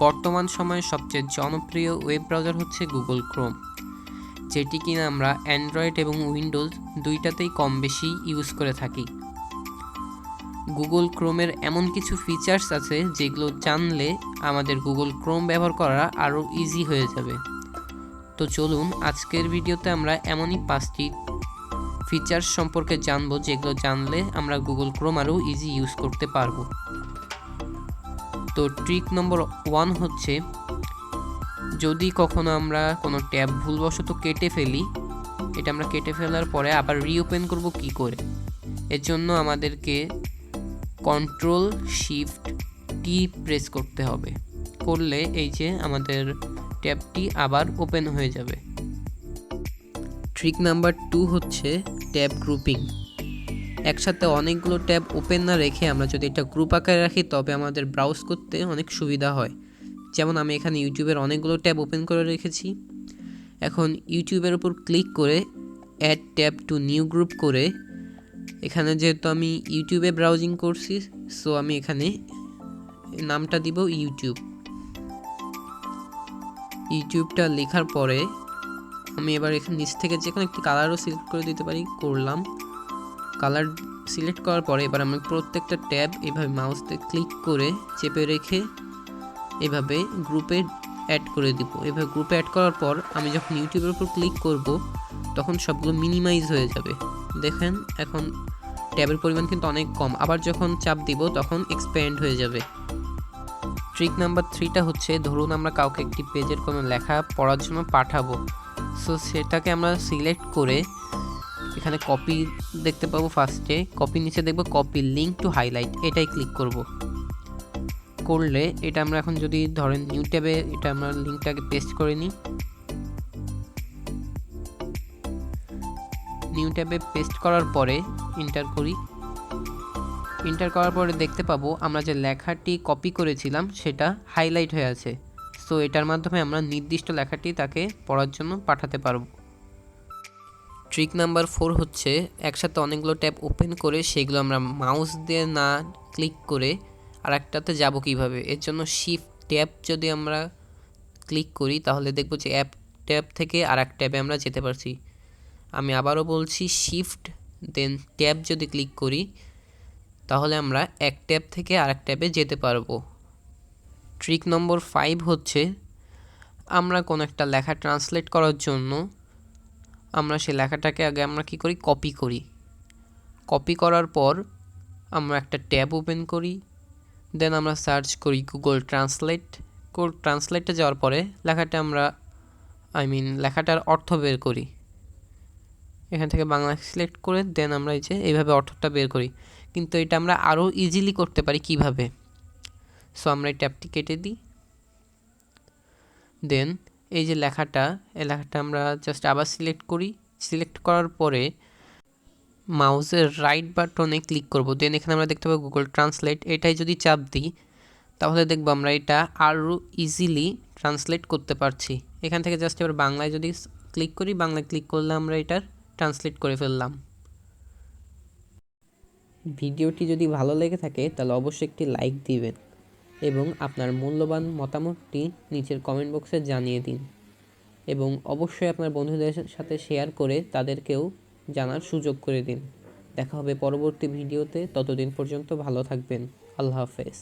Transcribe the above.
বর্তমান সময়ে সবচেয়ে জনপ্রিয় ওয়েব ব্রাউজার হচ্ছে গুগল ক্রোম, যেটি কিনা আমরা অ্যান্ড্রয়েড এবং উইন্ডোজ দুইটাতেই কম বেশি ইউজ করে থাকি। গুগল ক্রোমের এমন কিছু ফিচার্স আছে যেগুলো জানলে আমাদের গুগল ক্রোম ব্যবহার করা আরও ইজি হয়ে যাবে। তো চলুন আজকের ভিডিওতে আমরা এমনই 5টি ফিচার্স সম্পর্কে জানবো যেগুলো জানলে আমরা গুগল ক্রোম আরও ইজি ইউজ করতে পারবো। তো ট্রিক নম্বর 1 হচ্ছে, যদি কখনো আমরা কোনো ট্যাব ভুলবশত কেটে ফেলি, এটা আমরা কেটে ফেলার পরে আবার রিওপেন করব কি করে। এর জন্য আমাদেরকে Ctrl+Shift+T প্রেস করতে হবে। করলে এই যে আমাদের ট্যাবটি আবার ওপেন হয়ে যাবে। ট্রিক নাম্বার 2 হচ্ছে ট্যাব গ্রুপিং। একসাথে অনেকগুলো ট্যাব ওপেন না রেখে আমরা যদি এটা গ্রুপ আকারে রাখি তবে আমাদের ব্রাউজ করতে অনেক সুবিধা হয়। যেমন আমি এখানে ইউটিউবের অনেকগুলো ট্যাব ওপেন করে রেখেছি। এখন ইউটিউবের উপর ক্লিক করে add tab to new group করে, এখানে যেহেতু আমি ইউটিউবে ব্রাউজিং করছি, সো আমি এখানে নামটা দিব ইউটিউবটা লেখার পরে আমি এবার এখানে নিচ থেকে যে কোনো একটি কালারও সিলেক্ট করে দিতে পারি। করলাম, কালার সিলেক্ট করার পরে এবার আমি প্রত্যেকটা ট্যাব এভাবে মাউস দিয়ে ক্লিক করে চেপে রেখে এভাবে গ্রুপে অ্যাড করে দিব। এভাবে গ্রুপে অ্যাড করার পর আমি যখন ইউটিউবের উপর ক্লিক করব তখন সবগুলো মিনিমাইজ হয়ে যাবে। দেখেন এখন ট্যাবের পরিমাণ কিন্তু অনেক কম, আবার যখন চাপ দিব তখন এক্সপ্যান্ড হয়ে যাবে। ট্রিক নাম্বার 3টা হচ্ছে, ধরুন আমরা কাউকে একটি পেজের কোনো লেখা পড়ার জন্য পাঠাবো, সো সেটাকে আমরা সিলেক্ট করে এখানে কপি দেখতে পাবো। ফার্স্টে কপি, নিচে দেখবো কপি লিঙ্ক টু হাইলাইট, এটাই ক্লিক করব। করলে এটা আমরা এখন যদি ধরেন নিউ ট্যাবে এটা আমরা লিঙ্কটাকে পেস্ট করে নিই। নিউ ট্যাবে পেস্ট করার পরে এন্টার করি। এন্টার করার পরে দেখতে পাবো আমরা যে লেখাটি কপি করেছিলাম সেটা হাইলাইট হয়ে আছে। সো এটার মাধ্যমে আমরা নির্দিষ্ট লেখাটি তাকে পড়ার জন্য পাঠাতে পারবো। ট্রিক নাম্বার 4 হচ্ছে, একসাথে অনেকগুলো ট্যাব ওপেন করে সেগুলো আমরা মাউস দিয়ে না ক্লিক করে আরেকটাতে যাব কিভাবে। এর জন্য শিফট ট্যাব যদি আমরা ক্লিক করি তাহলে দেখবো যে অ্যাপ ট্যাব থেকে আরেক ট্যাবে আমরা যেতে পারছি। আমি আবারও বলছি, শিফট দেন ট্যাব যদি ক্লিক করি তাহলে আমরা এক ট্যাব থেকে আরেক ট্যাবে যেতে পারবো। ট্রিক নম্বর 5 হচ্ছে, আমরা কোনো একটা লেখা ট্রান্সলেট করার জন্য আমরা সেই লেখাটাকে আগে আমরা কি করি, কপি করি। কপি করার পর আমরা একটা ট্যাব ওপেন করি, দেন আমরা সার্চ করি গুগল ট্রান্সলেট। ট্রান্সলেটে যাওয়ার পরে লেখাটা আমরা লেখাটার অর্থ বের করি। এখান থেকে বাংলা সিলেক্ট করে দেন আমরা এই যে এইভাবে অর্থটা বের করি। কিন্তু এটা আমরা আরও ইজিলি করতে পারি কিভাবে। সো আমরা এই ট্যাবটি কেটে দিই। দেন এই যে লেখাটা, এই লেখাটা আমরা জাস্ট আবার সিলেক্ট করি। সিলেক্ট করার পরে মাউসের রাইট বাটনে ক্লিক করব। দেন এখানে আমরা দেখতে পাবো গুগল ট্রান্সলেট, এটাই যদি চাপ দিই তাহলে দেখব আমরা এটা আরও ইজিলি ট্রান্সলেট করতে পারছি। এখান থেকে জাস্ট এবার বাংলায় যদি ক্লিক করি, বাংলায় ক্লিক করলে আমরা এটার ট্রান্সলেট করে ফেললাম। ভিডিওটি যদি ভালো লেগে থাকে তাহলে অবশ্যই একটি লাইক দিবেন এবং আপনার মূল্যবান মতামতটি নিচের কমেন্ট বক্সে জানিয়ে দিন এবং অবশ্যই আপনার বন্ধুদের সাথে শেয়ার করে তাদেরকেও জানার সুযোগ করে দিন। দেখা হবে পরবর্তী ভিডিওতে, ততদিন পর্যন্ত ভালো থাকবেন। আল্লাহ হাফেজ।